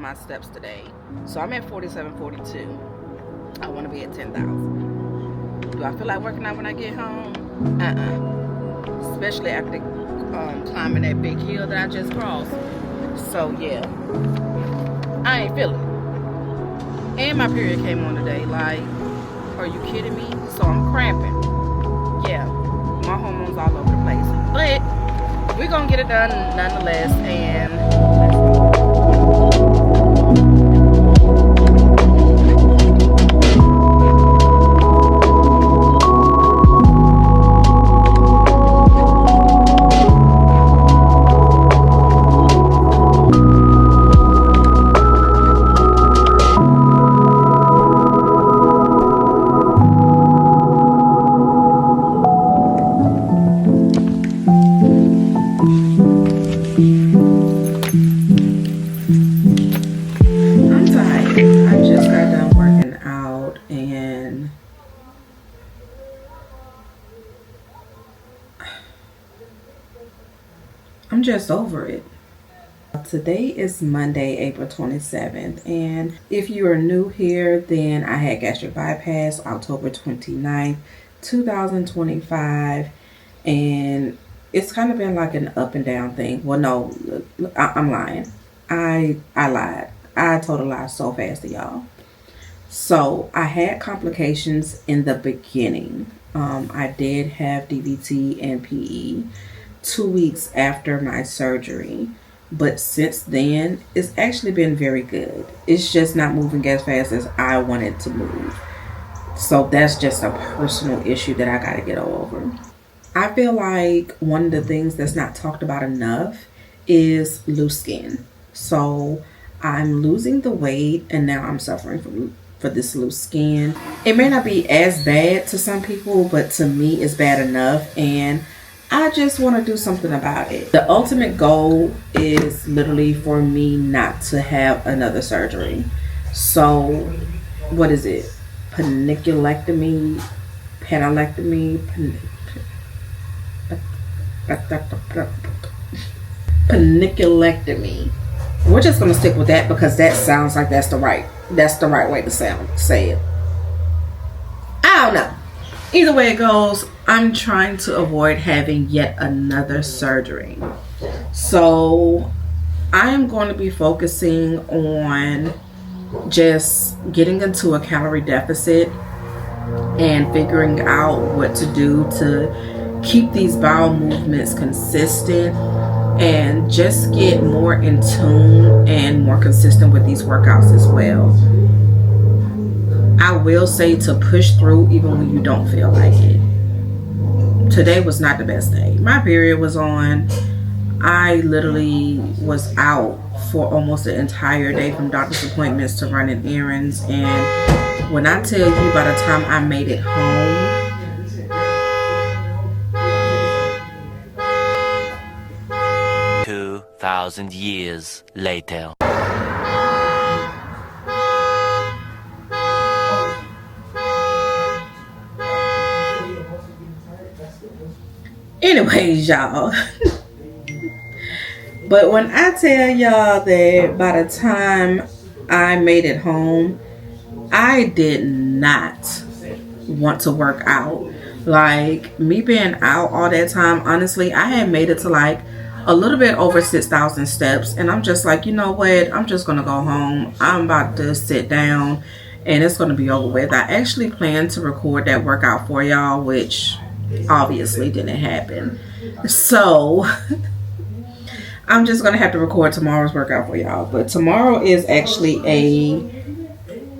my steps today. So I'm at 4742. I want to be at 10,000. Do I feel like working out when I get home? Especially after climbing that big hill that I just crossed. So yeah, I ain't feeling it. And my period came on today. Like, are you kidding me? So I'm cramping. Yeah, my hormones all over the place. But we're gonna get it done nonetheless. And let's go. I'm just over it. Today is Monday, April 27th, and if you are new here, then I had gastric bypass October 29th, 2025, and it's kind of been like an up and down thing. Well, no, I'm lying. I lied. I told a lie so fast to y'all. So I had complications in the beginning. I did have DVT and PE 2 weeks after my surgery, but since then it's actually been very good. It's just not moving as fast as I want it to move. So that's just a personal issue that I gotta get over. I feel like one of the things that's not talked about enough is loose skin. So I'm losing the weight and now I'm suffering for this loose skin. It may not be as bad to some people, but to me it's bad enough, and I just want to do something about it. The ultimate goal is literally for me not to have another surgery. So, what is it? Paniculectomy? Paniculectomy. We're just going to stick with that because that sounds like that's the right way to say it. I don't know. Either way it goes, I'm trying to avoid having yet another surgery. So I am going to be focusing on just getting into a calorie deficit and figuring out what to do to keep these bowel movements consistent and just get more in tune and more consistent with these workouts as well. I will say to push through even when you don't feel like it. Today was not the best day. My period was on. I literally was out for almost the entire day, from doctor's appointments to running errands. And when I tell you, by the time I made it home, 2,000 years later. Anyways, y'all. But when I tell y'all that by the time I made it home, I did not want to work out. Like, me being out all that time, honestly, I had made it to like a little bit over 6,000 steps, and I'm just like, you know what, I'm just gonna go home. I'm about to sit down and it's gonna be over with. I actually planned to record that workout for y'all, which obviously didn't happen. So I'm just gonna have to record tomorrow's workout for y'all. But tomorrow is actually a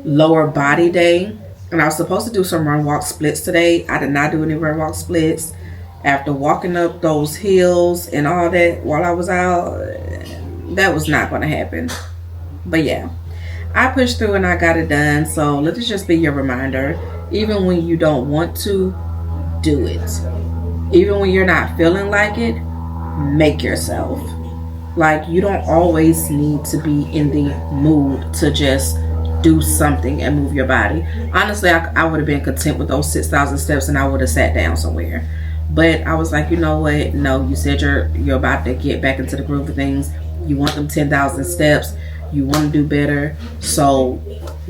lower body day, and I was supposed to do some run walk splits today. I did not do any run walk splits. After walking up those hills and all that while I was out, that was not going to happen. But yeah, I pushed through and I got it done. So let this just be your reminder. Even when you don't want to, do it. Even when you're not feeling like it, make yourself. Like, you don't always need to be in the mood to just do something and move your body. Honestly, I would have been content with those 6,000 steps and I would have sat down somewhere. But I was like, you know what? No, you said you're about to get back into the groove of things. You want them 10,000 steps. You want to do better. So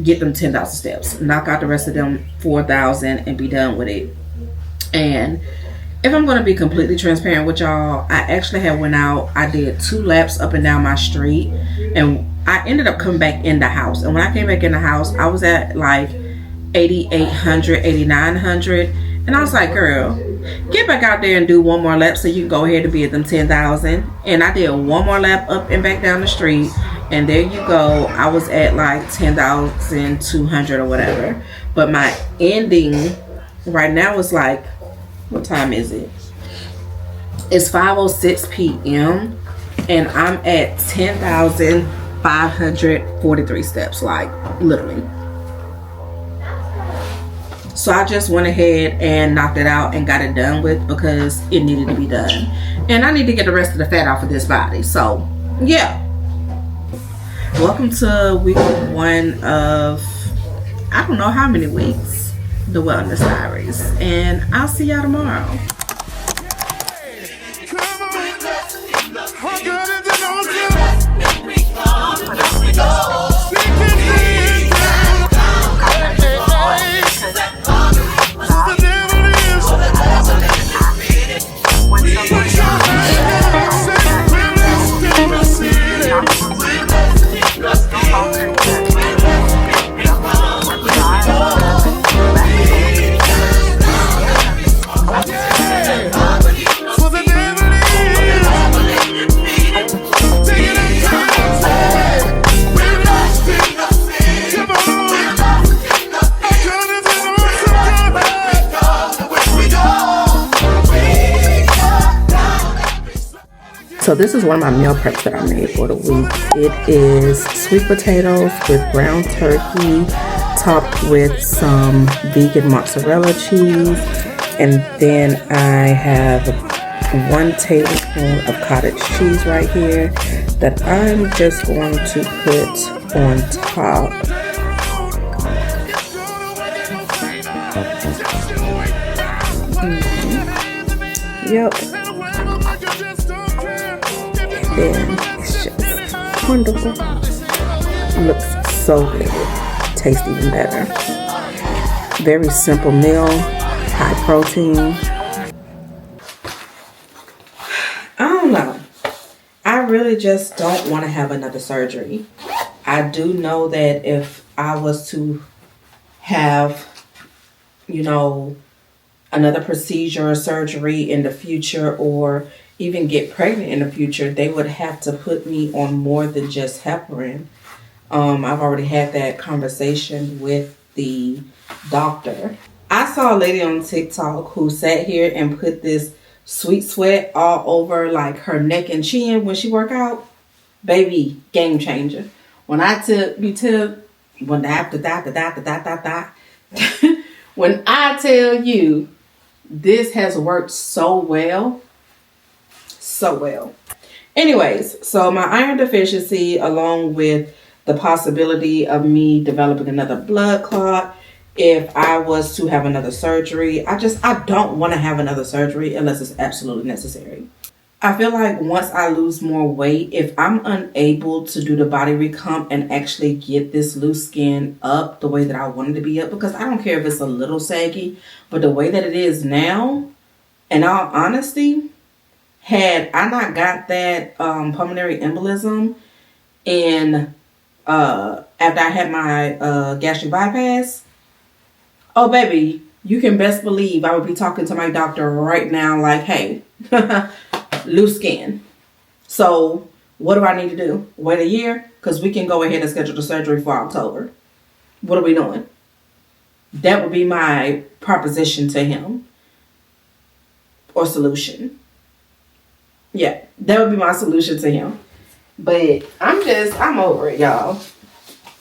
get them 10,000 steps. Knock out the rest of them 4,000 and be done with it. And if I'm going to be completely transparent with y'all, I actually had went out. I did 2 laps up and down my street. And I ended up coming back in the house. And when I came back in the house, I was at like 8,800, 8,900. And I was like, girl, get back out there and do one more lap so you can go ahead and be at them 10,000. And I did one more lap up and back down the street. And there you go. I was at like 10,200 or whatever. But my ending right now is like, what time is it? It's 5:06 p.m. and I'm at 10,543 steps, like literally. So I just went ahead and knocked it out and got it done with because it needed to be done. And I need to get the rest of the fat off of this body. So yeah. Welcome to week 1 of, I don't know how many weeks, the Wellness Diaries. And I'll see y'all tomorrow. So this is one of my meal preps that I made for the week. It is sweet potatoes with ground turkey topped with some vegan mozzarella cheese. And then I have 1 tablespoon of cottage cheese right here that I'm just going to put on top. Yep. And it's just wonderful. Looks so good. Tastes even better. Very simple meal. High protein. I don't know. I really just don't want to have another surgery. I do know that if I was to have, you know, another procedure or surgery in the future, or even get pregnant in the future, they would have to put me on more than just heparin. I've already had that conversation with the doctor. I saw a lady on TikTok who sat here and put this sweet sweat all over like her neck and chin when she work out. Baby, game changer. When I when I tell you this has worked so well. So well. Anyways, so my iron deficiency, along with the possibility of me developing another blood clot if I was to have another surgery. I don't want to have another surgery unless it's absolutely necessary. I feel like once I lose more weight, if I'm unable to do the body recomp and actually get this loose skin up the way that I want it to be up, because I don't care if it's a little saggy, but the way that it is now, in all honesty, had I not got that pulmonary embolism and after I had my gastric bypass, oh baby, you can best believe I would be talking to my doctor right now like, hey, loose skin. So what do I need to do? Wait a year? Because we can go ahead and schedule the surgery for October. What are we doing? That would be my proposition to him. Or solution. Yeah, that would be my solution to him. But I'm over it, y'all.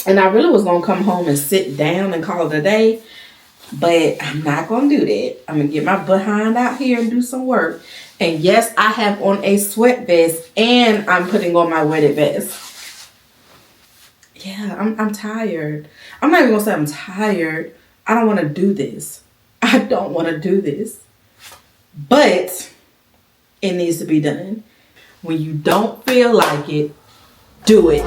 And I really was going to come home and sit down and call it a day. But I'm not going to do that. I'm going to get my behind out here and do some work. And yes, I have on a sweat vest and I'm putting on my wetted vest. Yeah, I'm tired. I'm not even going to say I'm tired. I don't want to do this. I don't want to do this. But it needs to be done. When you don't feel like it, do it.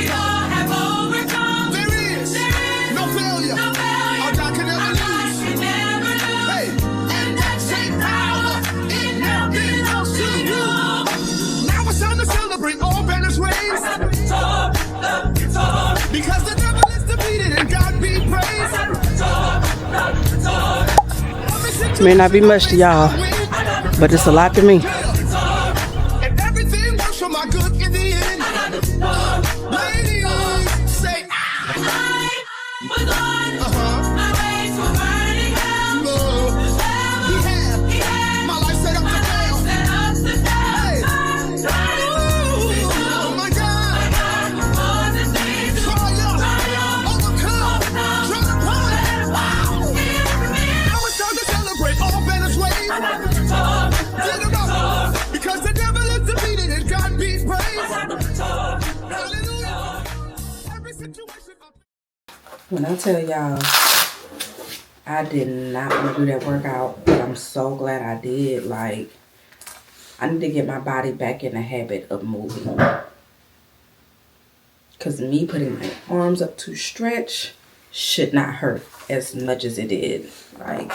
overcome. There is no failure. Our God can never lose. Hey, and that same power, it now belongs to you. Now it's time to celebrate all banners raised. Because the devil is defeated and God be praised. May not be much to y'all, but it's a lot to me. And everything works for my good in the end. Ladies, say my life set up to fail. Hey. Oh my God. Triumph, overcome, turn upon. Now it's time to celebrate all banners waved. Get 'em up. Because the devil is defeated and God be praised. Hallelujah. Every situation. When I tell y'all, I did not want to do that workout, but I'm so glad I did. Like, I need to get my body back in the habit of moving. Because me putting my arms up to stretch should not hurt as much as it did. Like,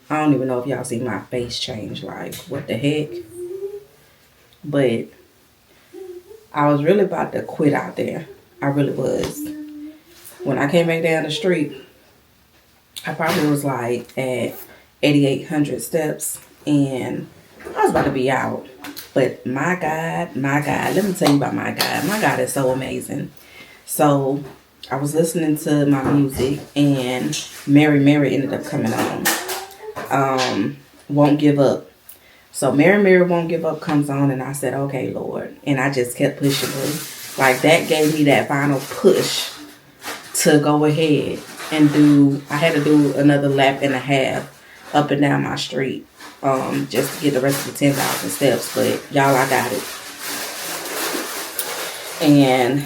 I don't even know if y'all see my face change. Like, what the heck? But I was really about to quit out there. I really was. When I came back down the street, I probably was like at 8,800 steps and I was about to be out. But my God, let me tell you about my God. My God is so amazing. So I was listening to my music and Mary ended up coming on. Won't Give Up. So Mary Won't Give Up comes on and I said, okay, Lord. And I just kept pushing her. Like that gave me that final push to go ahead and I had to do another lap and a half up and down my street. Just to get the rest of the 10,000 steps. But y'all, I got it. And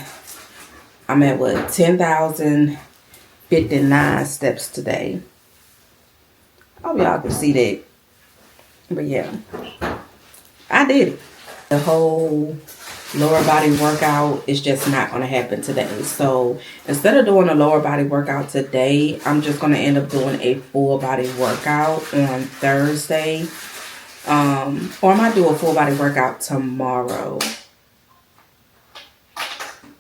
I'm at what? 10,059 steps today. I hope y'all can see that. But yeah, I did it. The whole lower body workout is just not going to happen today. So instead of doing a lower body workout today, I'm just going to end up doing a full body workout on Thursday. Or I might do a full body workout tomorrow.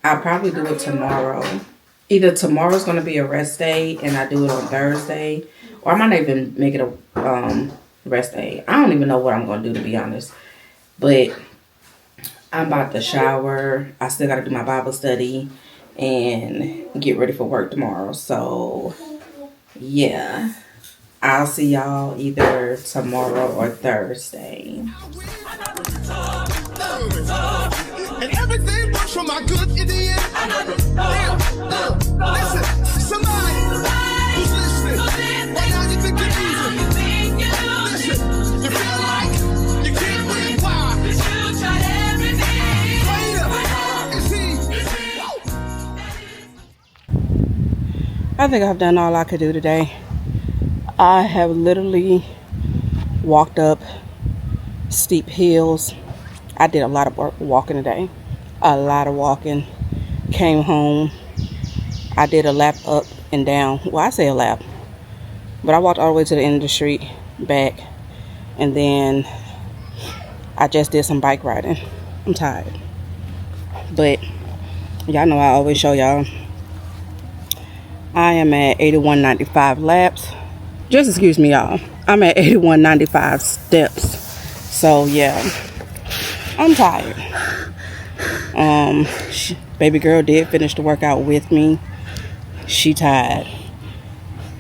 I'll probably do it tomorrow. Either tomorrow's going to be a rest day and I do it on Thursday. Or I might not even make it a rest day. I don't even know what I'm going to do, to be honest. But I'm about to shower. I still got to do my Bible study and get ready for work tomorrow. So, yeah. I'll see y'all either tomorrow or Thursday. And everything works for my good in the end. Listen, somebody who's listening, right now you think you're easy. Listen, you feel like you can't win. Why? I think I've done all I could do today. I have literally walked up steep hills. I did a lot of walking today. A lot of walking. Came home. I did a lap up and down. Well, I say a lap. But I walked all the way to the end of the street, back. And then I just did some bike riding. I'm tired. But y'all know I always show y'all. I am at 8195 laps. Just excuse me, y'all. I'm at 8195 steps. So yeah, I'm tired. Baby girl did finish the workout with me. She tired.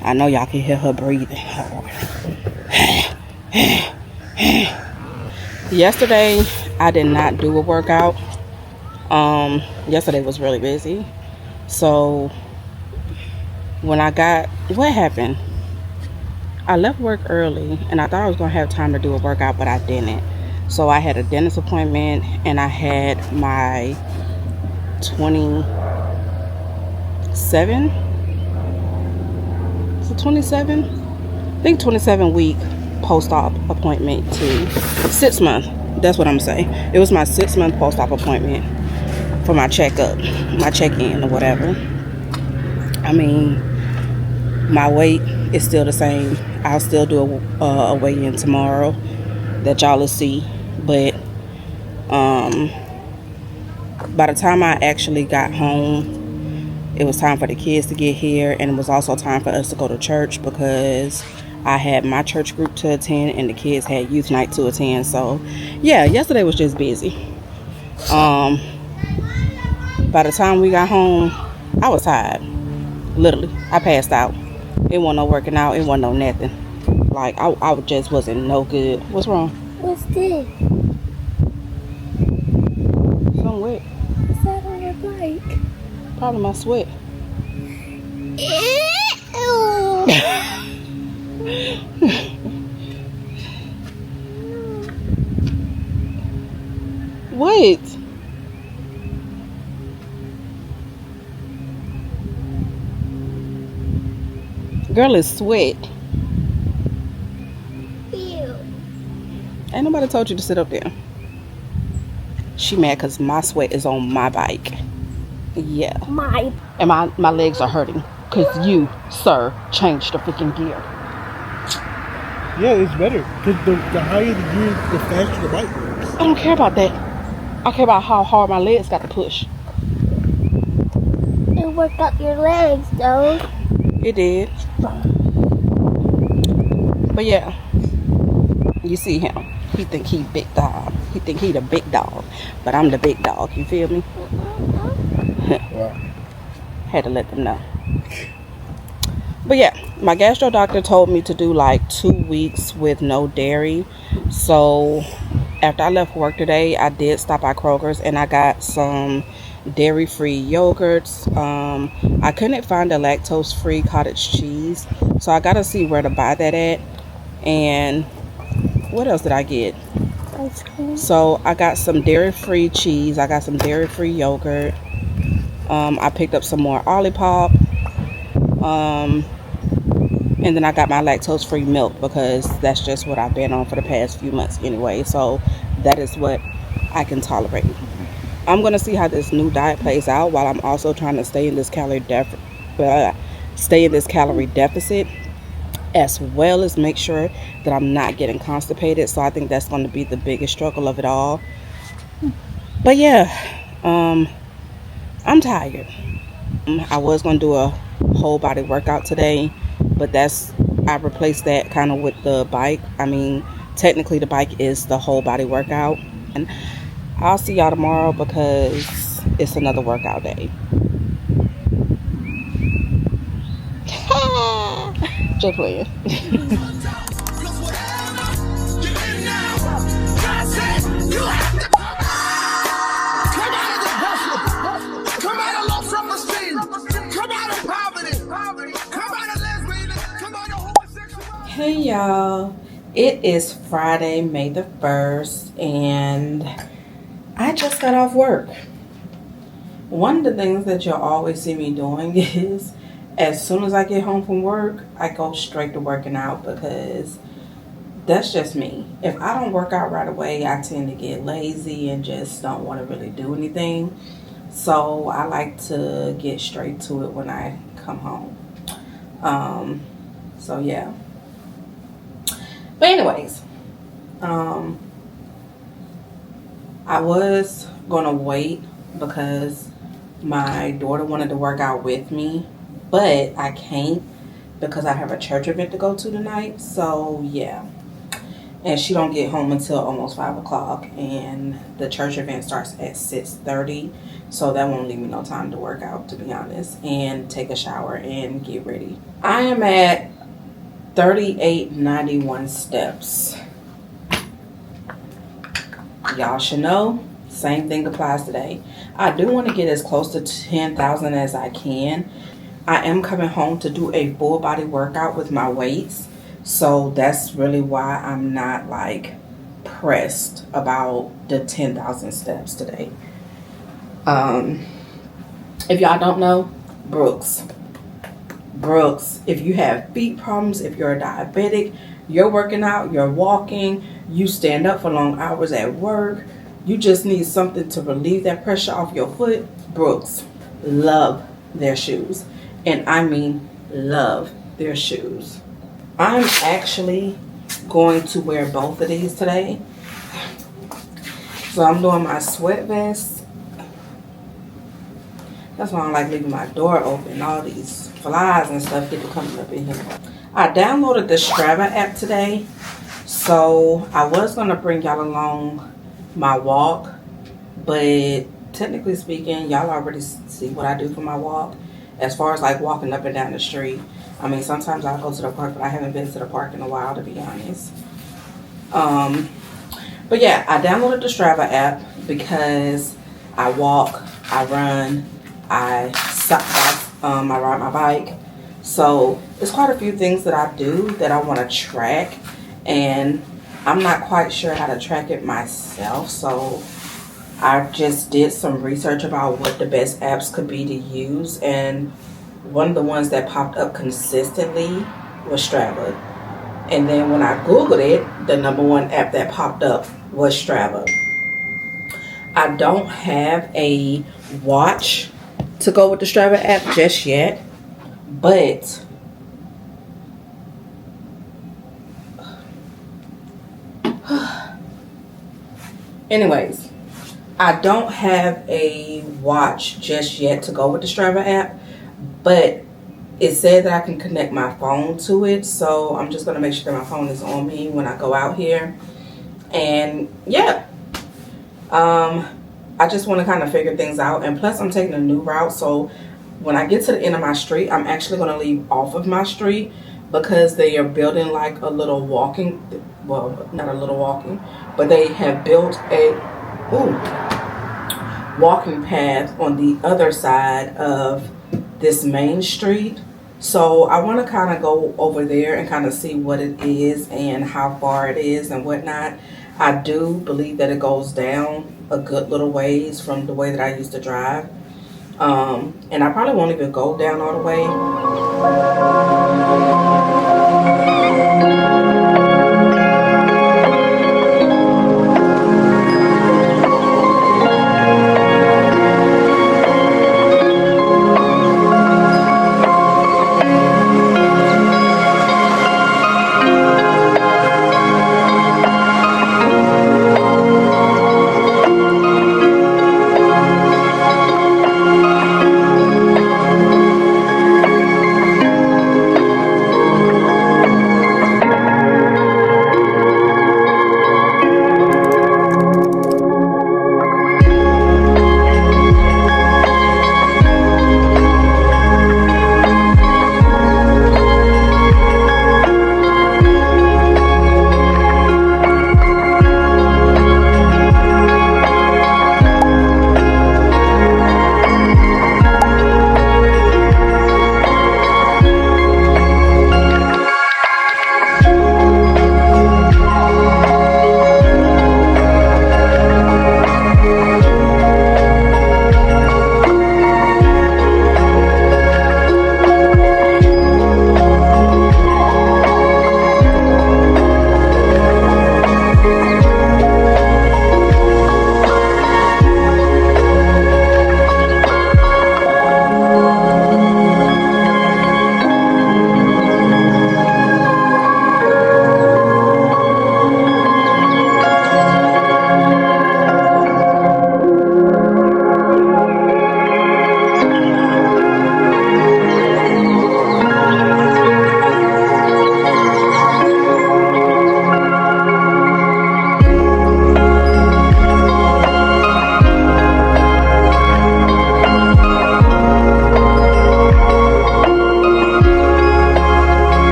I know y'all can hear her breathing hard. Yesterday, I did not do a workout. Yesterday was really busy. So when what happened? I left work early and I thought I was going to have time to do a workout, but I didn't. So I had a dentist appointment and I had my 27 week post-op appointment to 6 month. That's what I'm saying. It was my 6 month post-op appointment. for my checkup, my check-in or whatever. I mean, my weight is still the same. I'll still do a weigh-in tomorrow that y'all will see. But by the time I actually got home, it was time for the kids to get here, and it was also time for us to go to church because I had my church group to attend and the kids had youth night to attend. So yeah, yesterday was just busy. By the time we got home, I was tired. Literally, I passed out. It wasn't no working out. It wasn't no nothing. Like, I just wasn't no good. What's wrong? What's this? Something wet. What's that on your bike? Probably my sweat. Ew. What? Girl is sweat. Ew. Ain't nobody told you to sit up there. She mad because my sweat is on my bike. Yeah. And my legs are hurting because you, sir, changed the freaking gear. Yeah, it's better. Because the higher the gear, the faster the bike goes. I don't care about that. I care about how hard my legs got to push. It worked out your legs, though. It did. But yeah, you see him. He think he big dog. He think he the big dog. But I'm the big dog. You feel me? Wow. Had to let them know. But yeah, my gastro doctor told me to do like 2 weeks with no dairy. So after I left work today, I did stop by Kroger's and I got some dairy-free yogurts. I couldn't find a lactose-free cottage cheese, so I gotta see where to buy that at. And what else did I get? Ice cream. So I got some dairy-free cheese. I got some dairy-free yogurt. I picked up some more Olipop. And then I got my lactose-free milk because that's just what I've been on for the past few months anyway. So that is what I can tolerate. I'm going to see how this new diet plays out while I'm also trying to stay in this calorie deficit, as well as make sure that I'm not getting constipated. So I think that's going to be the biggest struggle of it all. But yeah, I'm tired. I was going to do a whole body workout today, but I replaced that kind of with the bike. I mean, technically the bike is the whole body workout. And I'll see y'all tomorrow because it's another workout day. Just playing. Hey y'all, it is Friday, May the 1st, and I just got off work. One of the things that you'll always see me doing is as soon as I get home from work, I go straight to working out because that's just me. If I don't work out right away, I tend to get lazy and just don't want to really do anything. So I like to get straight to it when I come home. So yeah. But anyways, I was going to wait because my daughter wanted to work out with me, but I can't because I have a church event to go to tonight. So yeah, and she don't get home until almost 5 o'clock, and the church event starts at 6:30. So that won't leave me no time to work out, to be honest, and take a shower and get ready. I am at 3891 steps. Y'all should know, same thing applies today. I do want to get as close to 10,000 as I can. I am coming home to do a full body workout with my weights, so that's really why I'm not like pressed about the 10,000 steps today. If y'all don't know, Brooks, if you have feet problems, if you're a diabetic, you're working out, you're walking, you stand up for long hours at work, you just need something to relieve that pressure off your foot, Brooks love their shoes. And I mean love their shoes. I'm actually going to wear both of these today. So I'm doing my sweat vest. That's why I don't like leaving my door open. All these flies and stuff get to coming up in here. I downloaded the Strava app today. So I was going to bring y'all along my walk. But technically speaking, y'all already see what I do for my walk. As far as like walking up and down the street. I mean, sometimes I'll go to the park, but I haven't been to the park in a while, to be honest. But yeah, I downloaded the Strava app because I walk, I run, I ride my bike. So there's quite a few things that I do that I want to track, and I'm not quite sure how to track it myself. So I just did some research about what the best apps could be to use, and one of the ones that popped up consistently was Strava. And then when I Googled it, the #1 app that popped up was Strava. I don't have a watch to go with the Strava app just yet, but anyways, I don't have a watch just yet to go with the Strava app, but it said that I can connect my phone to it, so I'm just going to make sure that my phone is on me when I go out here. And yeah, I just want to kind of figure things out. And plus, I'm taking a new route, so when I get to the end of my street, I'm actually going to leave off of my street because they are building like a little walking, well, not a little walking, but they have built a walking path on the other side of this main street. So I want to kind of go over there and kind of see what it is and how far it is and whatnot. I do believe that it goes down a good little ways from the way that I used to drive. And I probably won't even go down all the way.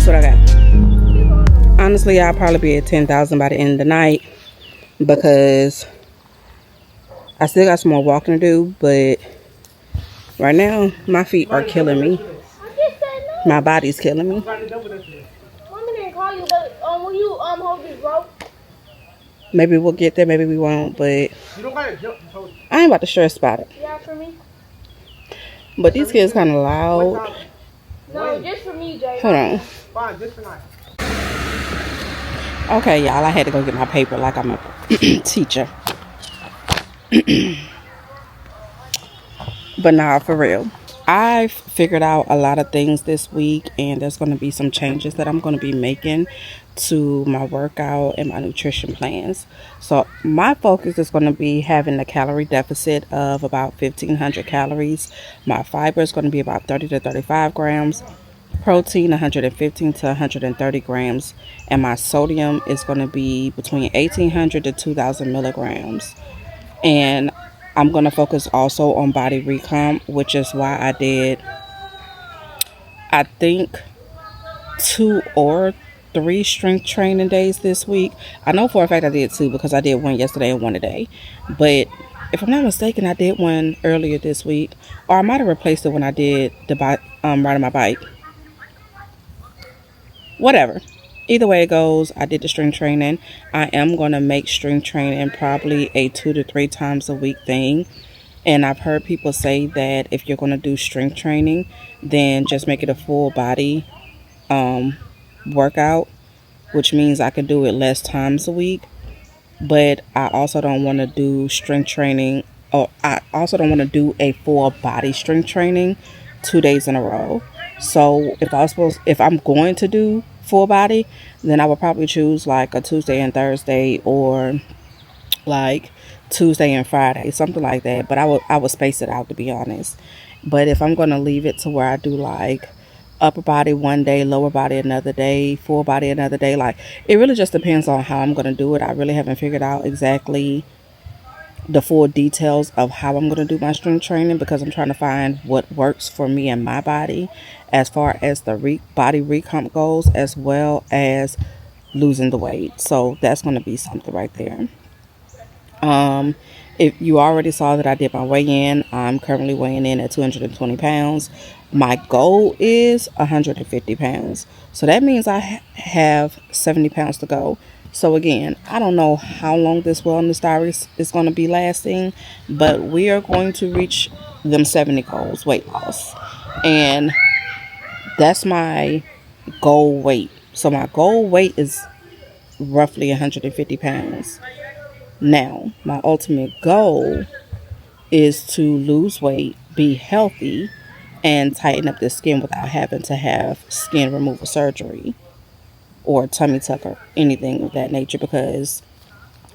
That's what I got. Honestly, I'll probably be at 10,000 by the end of the night because I still got some more walking to do, but right now my feet are killing me. My body's killing me. Maybe we'll get there, maybe we won't, but I ain't about to stress about it. Yeah, for me. But these kids kind of loud. No, just for me, Jay. Hold on. Okay, y'all, I had to go get my paper like I'm a teacher. But nah, for real. I've figured out a lot of things this week, and there's going to be some changes that I'm going to be making to my workout and my nutrition plans. So my focus is going to be having a calorie deficit of about 1,500 calories. My fiber is going to be about 30 to 35 grams. Protein 115 to 130 grams. And my sodium is going to be between 1,800 to 2,000 milligrams. And I'm going to focus also on body recomp, which is why I did, I think, 2 or 3 strength training days this week. I know for a fact I did 2 because I did one yesterday and one today. But if I'm not mistaken, I did one earlier this week. Or I might have replaced it when I did the riding my bike. Whatever. Either way it goes, I did the strength training. I am going to make strength training probably a 2 to 3 times a week thing. And I've heard people say that if you're going to do strength training, then just make it a full body workout, which means I could do it less times a week. But I also don't want to do strength training, or I also don't want to do a full body strength training 2 days in a row. So if I'm going to do full body, then I would probably choose like a Tuesday and Thursday, or like Tuesday and Friday, something like that. But I would space it out, to be honest. But if I'm going to leave it to where I do like upper body one day, lower body another day, full body another day, like it really just depends on how I'm going to do it. I really haven't figured out exactly the full details of how I'm going to do my strength training, because I'm trying to find what works for me and my body as far as the body recomp goes, as well as losing the weight. So that's going to be something right there. If you already saw that I did my weigh-in, I'm currently weighing in at 220 pounds. My goal is 150 pounds. So that means I have 70 pounds to go. So again, I don't know how long this wellness diaries is going to be lasting, but we are going to reach them 70 goals, weight loss. And that's my goal weight. So my goal weight is roughly 150 pounds. Now, my ultimate goal is to lose weight, be healthy, and tighten up the skin without having to have skin removal surgery or tummy tuck or anything of that nature, because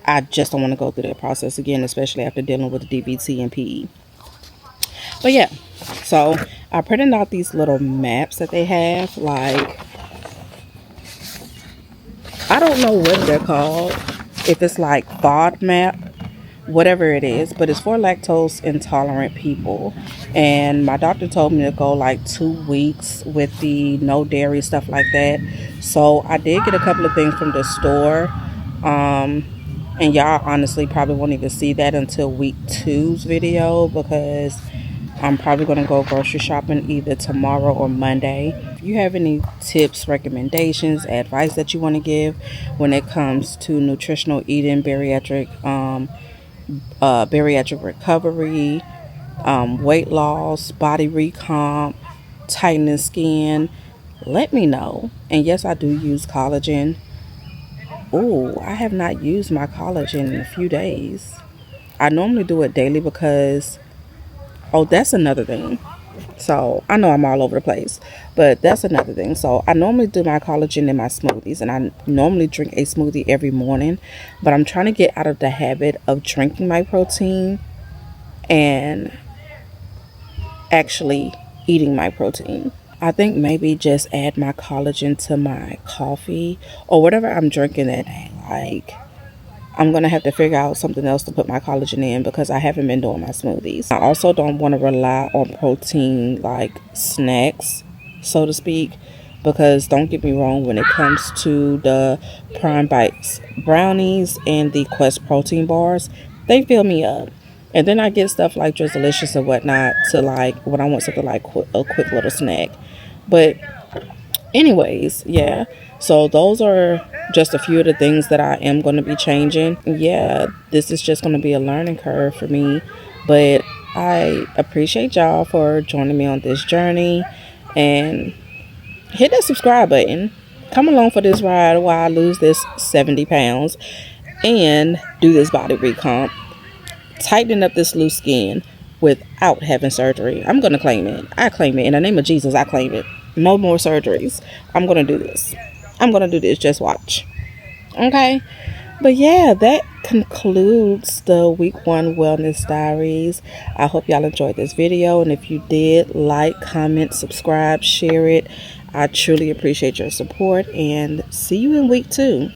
I just don't want to go through that process again, especially after dealing with DVT and PE. But yeah, so I printed out these little maps that they have. Like, I don't know what they're called. If it's like FODMAP, whatever it is, but it's for lactose intolerant people. And my doctor told me to go like 2 weeks with the no dairy stuff like that. So I did get a couple of things from the store. And y'all honestly probably won't even see that until week 2's video, because I'm probably going to go grocery shopping either tomorrow or Monday. If you have any tips, recommendations, advice that you want to give when it comes to nutritional eating, bariatric recovery, weight loss, body recomp, tightening skin, let me know. And yes, I do use collagen. Oh, I have not used my collagen in a few days. I normally do it daily because, oh, that's another thing. So I know I'm all over the place, but that's another thing. So I normally do my collagen in my smoothies, and I normally drink a smoothie every morning, but I'm trying to get out of the habit of drinking my protein and actually eating my protein. I think maybe just add my collagen to my coffee or whatever I'm drinking that day. Like, I'm going to have to figure out something else to put my collagen in, because I haven't been doing my smoothies. I also don't want to rely on protein like snacks, so to speak. because don't get me wrong, when it comes to the Prime Bites brownies and the Quest protein bars, they fill me up. And then I get stuff like Drizzlicious and whatnot to like when I want something like a quick little snack. But anyways, yeah. So those are just a few of the things that I am going to be changing. Yeah, this is just going to be a learning curve for me. But I appreciate y'all for joining me on this journey. And hit that subscribe button. Come along for this ride while I lose this 70 pounds and do this body recomp. Tightening up this loose skin without having surgery. I'm going to claim it. I claim it. In the name of Jesus, I claim it. No more surgeries. I'm going to do this. I'm going to do this. Just watch. Okay? But yeah, that concludes the week 1 wellness diaries. I hope y'all enjoyed this video. And if you did, like, comment, subscribe, share it. I truly appreciate your support. And see you in week 2.